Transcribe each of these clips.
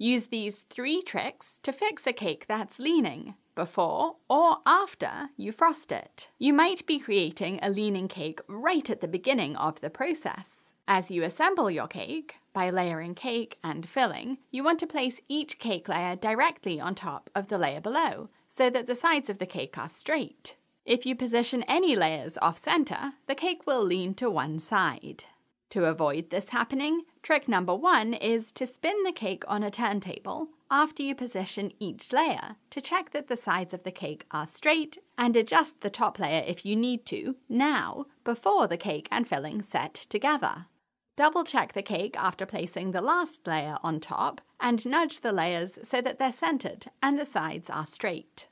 Use these 3 tricks to fix a cake that's leaning, before or after you frost it. You might be creating a leaning cake right at the beginning of the process. As you assemble your cake, by layering cake and filling, you want to place each cake layer directly on top of the layer below, so that the sides of the cake are straight. If you position any layers off-center, the cake will lean to one side. To avoid this happening, trick number 1 is to spin the cake on a turntable after you position each layer to check that the sides of the cake are straight, and adjust the top layer if you need to now before the cake and filling set together. Double check the cake after placing the last layer on top and nudge the layers so that they're centered and the sides are straight.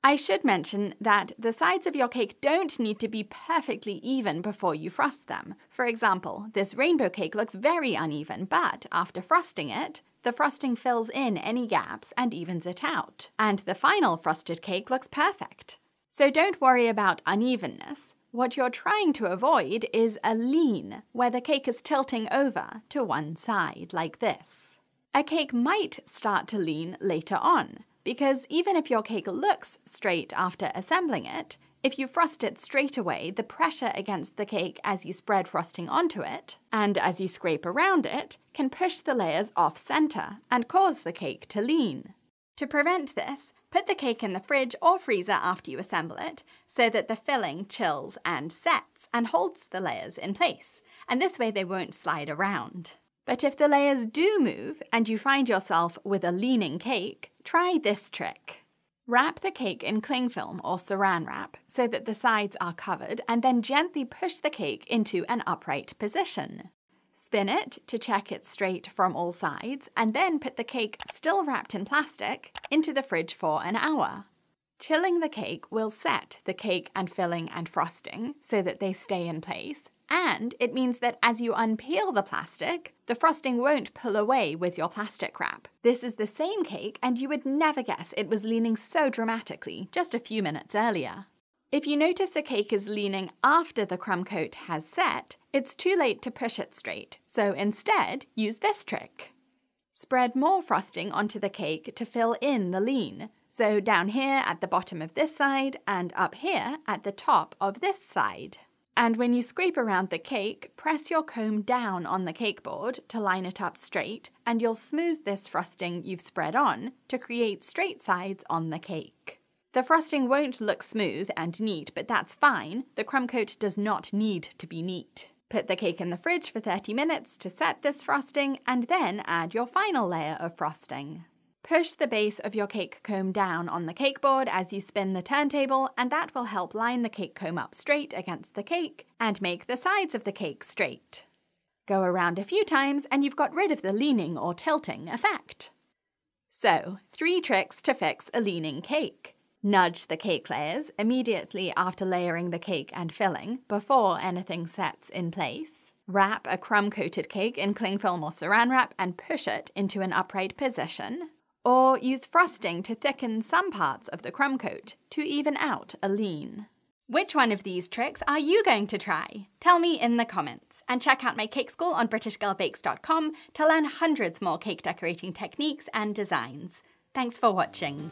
I should mention that the sides of your cake don't need to be perfectly even before you frost them. For example, this rainbow cake looks very uneven, but after frosting it, the frosting fills in any gaps and evens it out. And the final frosted cake looks perfect. So don't worry about unevenness. What you're trying to avoid is a lean, where the cake is tilting over to one side, like this. A cake might start to lean later on, because even if your cake looks straight after assembling it, if you frost it straight away, the pressure against the cake as you spread frosting onto it, and as you scrape around it, can push the layers off-center and cause the cake to lean. To prevent this, put the cake in the fridge or freezer after you assemble it, so that the filling chills and sets and holds the layers in place, and this way they won't slide around. But if the layers do move and you find yourself with a leaning cake, try this trick. Wrap the cake in cling film or saran wrap so that the sides are covered, and then gently push the cake into an upright position. Spin it to check it's straight from all sides, and then put the cake, still wrapped in plastic, into the fridge for an hour. Chilling the cake will set the cake and filling and frosting so that they stay in place, and it means that as you unpeel the plastic, the frosting won't pull away with your plastic wrap. This is the same cake, and you would never guess it was leaning so dramatically just a few minutes earlier. If you notice a cake is leaning after the crumb coat has set, it's too late to push it straight, so instead use this trick. Spread more frosting onto the cake to fill in the lean, so down here at the bottom of this side and up here at the top of this side. And when you scrape around the cake, press your comb down on the cake board to line it up straight, and you'll smooth this frosting you've spread on to create straight sides on the cake. The frosting won't look smooth and neat, but that's fine. The crumb coat does not need to be neat. Put the cake in the fridge for 30 minutes to set this frosting, and then add your final layer of frosting. Push the base of your cake comb down on the cake board as you spin the turntable, and that will help line the cake comb up straight against the cake and make the sides of the cake straight. Go around a few times and you've got rid of the leaning or tilting effect. So, 3 tricks to fix a leaning cake. Nudge the cake layers immediately after layering the cake and filling, before anything sets in place. Wrap a crumb-coated cake in cling film or saran wrap and push it into an upright position. Or use frosting to thicken some parts of the crumb coat to even out a lean. Which one of these tricks are you going to try? Tell me in the comments, and check out my cake school on BritishGirlBakes.com to learn hundreds more cake decorating techniques and designs. Thanks for watching.